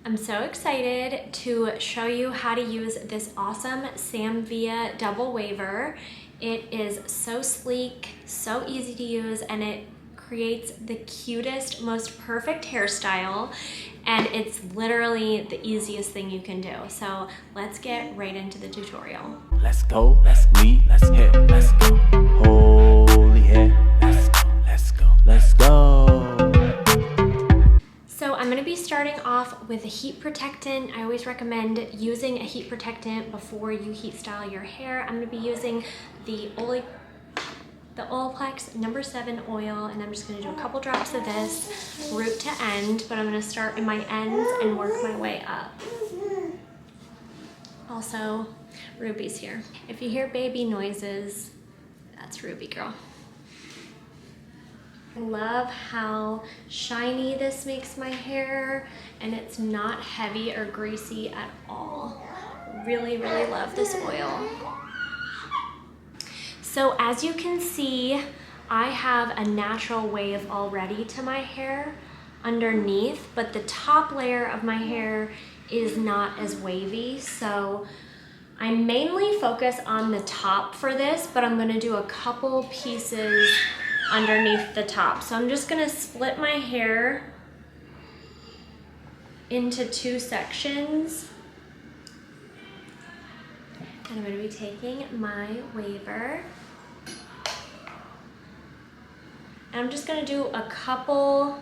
I'm so excited to show you how to use this awesome Samvia double waver. It is so sleek, so easy to use, and it creates the cutest, most perfect hairstyle, and it's literally the easiest thing you can do. So let's get right into the tutorial. Let's go, let's lead, let's hit, let's go. Holy hair, let's go, let's go, let's go. So I'm going to be starting off with a heat protectant. I always recommend using a heat protectant before you heat style your hair. I'm going to be using the Olaplex No. 7 oil, and I'm just going to do a couple drops of this root to end, but I'm going to start in my ends and work my way up. Also, Ruby's here. If you hear baby noises, that's Ruby girl. I love how shiny this makes my hair, and it's not heavy or greasy at all. Really, really love this oil. So as you can see, I have a natural wave already to my hair underneath, but the top layer of my hair is not as wavy. So I mainly focus on the top for this, but I'm gonna do a couple pieces underneath the top. So I'm just gonna split my hair into two sections. And I'm gonna be taking my waver. And I'm just gonna do a couple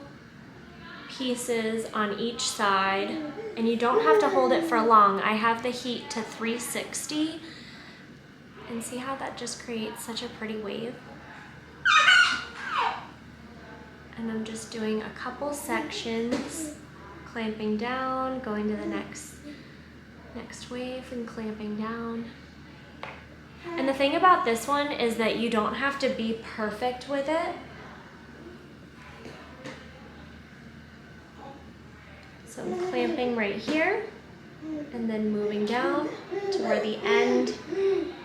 pieces on each side, and you don't have to hold it for long. I have the heat to 360, and see how that just creates such a pretty wave? And I'm just doing a couple sections, clamping down, going to the next wave and clamping down. And the thing about this one is that you don't have to be perfect with it. So I'm clamping right here and then moving down to where the end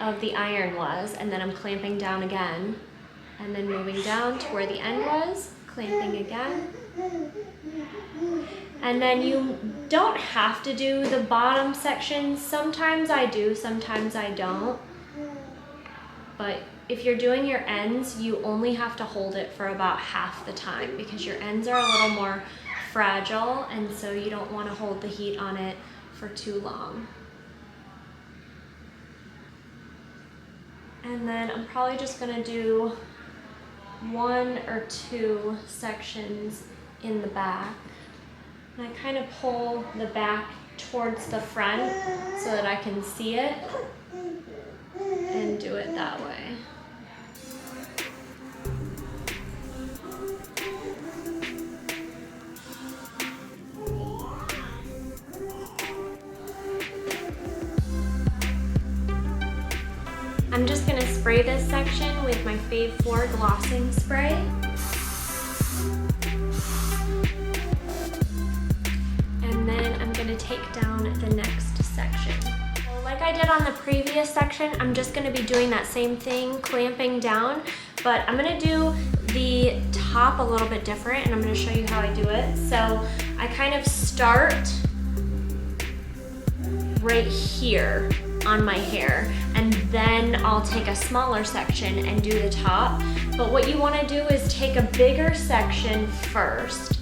of the iron was, and then I'm clamping down again and then moving down to where the end was, clamping again. And then you don't have to do the bottom section. Sometimes I do, sometimes I don't. But if you're doing your ends, you only have to hold it for about half the time because your ends are a little more fragile, and so you don't want to hold the heat on it for too long. And then I'm probably just gonna do one or two sections in the back. And I kind of pull the back towards the front so that I can see it and do it that way. I'm just gonna spray this section with my Fave 4 glossing spray. And then I'm gonna take down the next section. So like I did on the previous section, I'm just gonna be doing that same thing, clamping down, but I'm gonna do the top a little bit different, and I'm gonna show you how I do it. So I kind of start right here on my hair, and then I'll take a smaller section and do the top. But what you want to do is take a bigger section first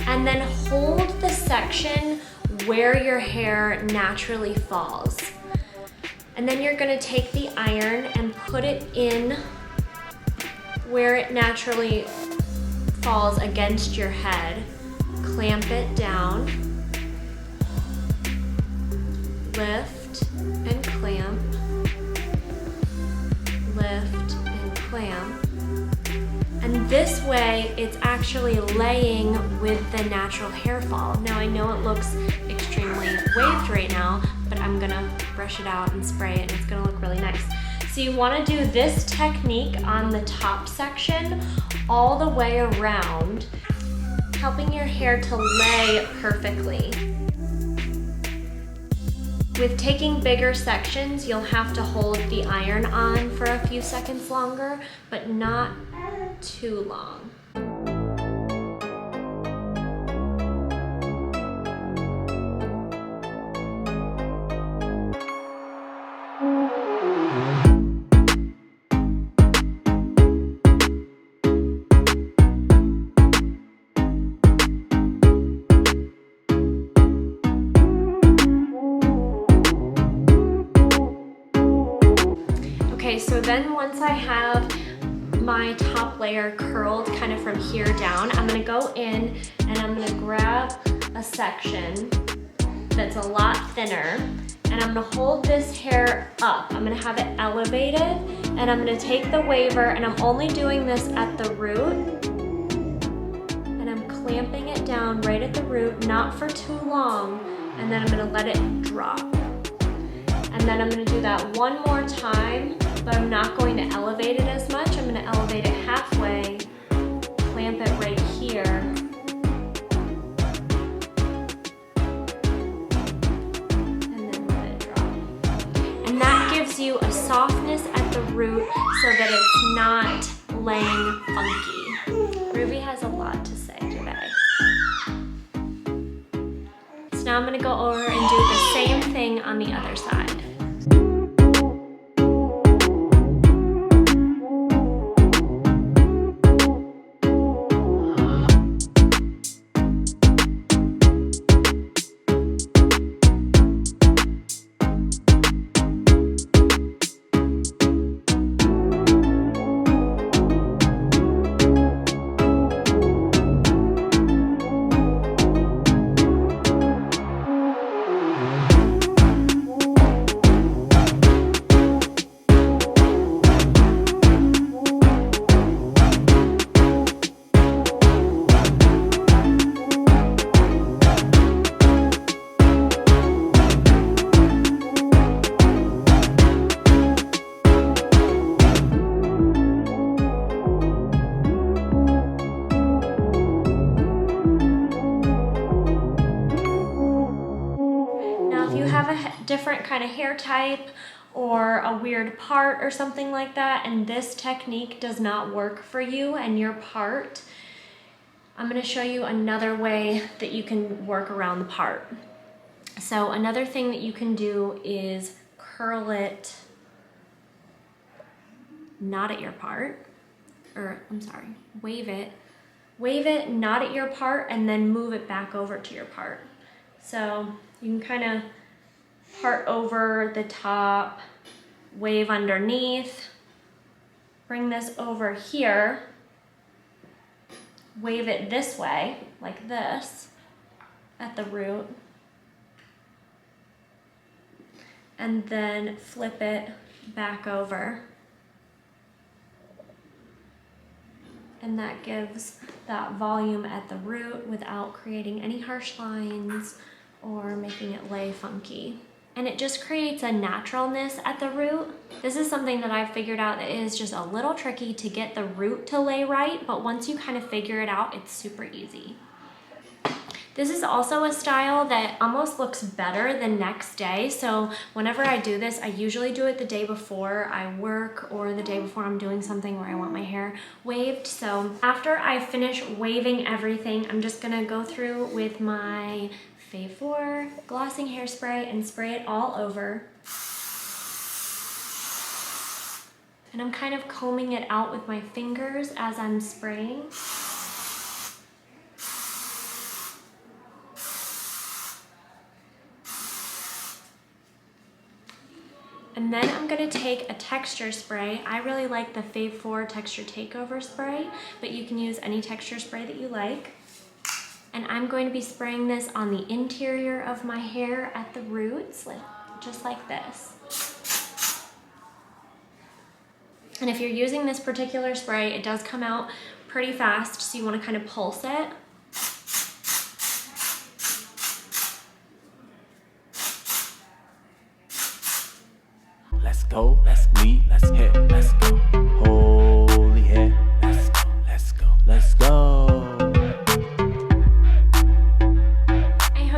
and then hold the section where your hair naturally falls. And then you're going to take the iron and put it in where it naturally falls against your head. Clamp it down, lift and clamp, lift and clamp. And this way it's actually laying with the natural hair fall. Now I know it looks extremely waved right now, but I'm gonna brush it out and spray it, and it's gonna look really nice. So you wanna do this technique on the top section all the way around, helping your hair to lay perfectly. With taking bigger sections, you'll have to hold the iron on for a few seconds longer, but not too long. Okay, so then once I have my top layer curled kind of from here down, I'm gonna go in and I'm gonna grab a section that's a lot thinner, and I'm gonna hold this hair up. I'm gonna have it elevated, and I'm gonna take the waver, and I'm only doing this at the root, and I'm clamping it down right at the root, not for too long, and then I'm gonna let it drop. And then I'm gonna do that one more time, but I'm not going to elevate it as much. I'm gonna elevate it halfway, clamp it right here, you a softness at the root so that it's not laying funky. Ruby has a lot to say today. So now I'm gonna go over and do the same thing on the other side. Different kind of hair type or a weird part or something like that, and this technique does not work for you and your part, I'm going to show you another way that you can work around the part. So another thing that you can do is curl it not at your part, or I'm sorry, wave it not at your part, and then move it back over to your part. So you can kind of part over the top, wave underneath, bring this over here, wave it this way, like this, at the root, and then flip it back over. And that gives that volume at the root without creating any harsh lines or making it lay funky. And it just creates a naturalness at the root. This is something that I've figured out that is just a little tricky to get the root to lay right, but once you kind of figure it out, it's super easy. This is also a style that almost looks better the next day. So whenever I do this, I usually do it the day before I work or the day before I'm doing something where I want my hair waved. So after I finish waving everything, I'm just gonna go through with my Fave 4 glossing hairspray and spray it all over. And I'm kind of combing it out with my fingers as I'm spraying. And then I'm gonna take a texture spray. I really like the Fave 4 Texture Takeover Spray, but you can use any texture spray that you like. And I'm going to be spraying this on the interior of my hair at the roots, just like this. And if you're using this particular spray, it does come out pretty fast, so you want to kind of pulse it. Let's go, let's lead, let's hit, let's go. Holy hair, let's go, let's go, let's go.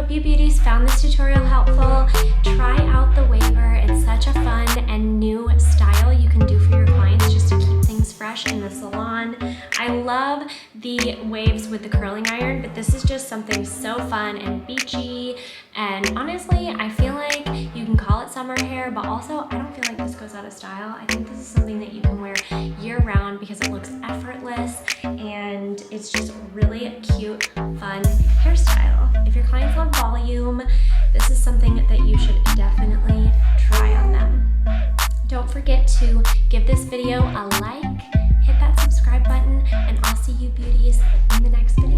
You beauties found this tutorial helpful. Try out the waver. It's such a fun and new style you can do for your clients just to keep things fresh in the salon. I love the waves with the curling iron, but this is just something so fun and beachy, and honestly I feel like you can call it summer hair, but also I don't feel like this goes out of style. I think this is something that you can wear year round because it looks effortless and it's just really cute, fun hairstyle. If your clients love volume, this is something that you should definitely try on them. Don't forget to give this video a like, hit that subscribe button, and I'll see you beauties in the next video.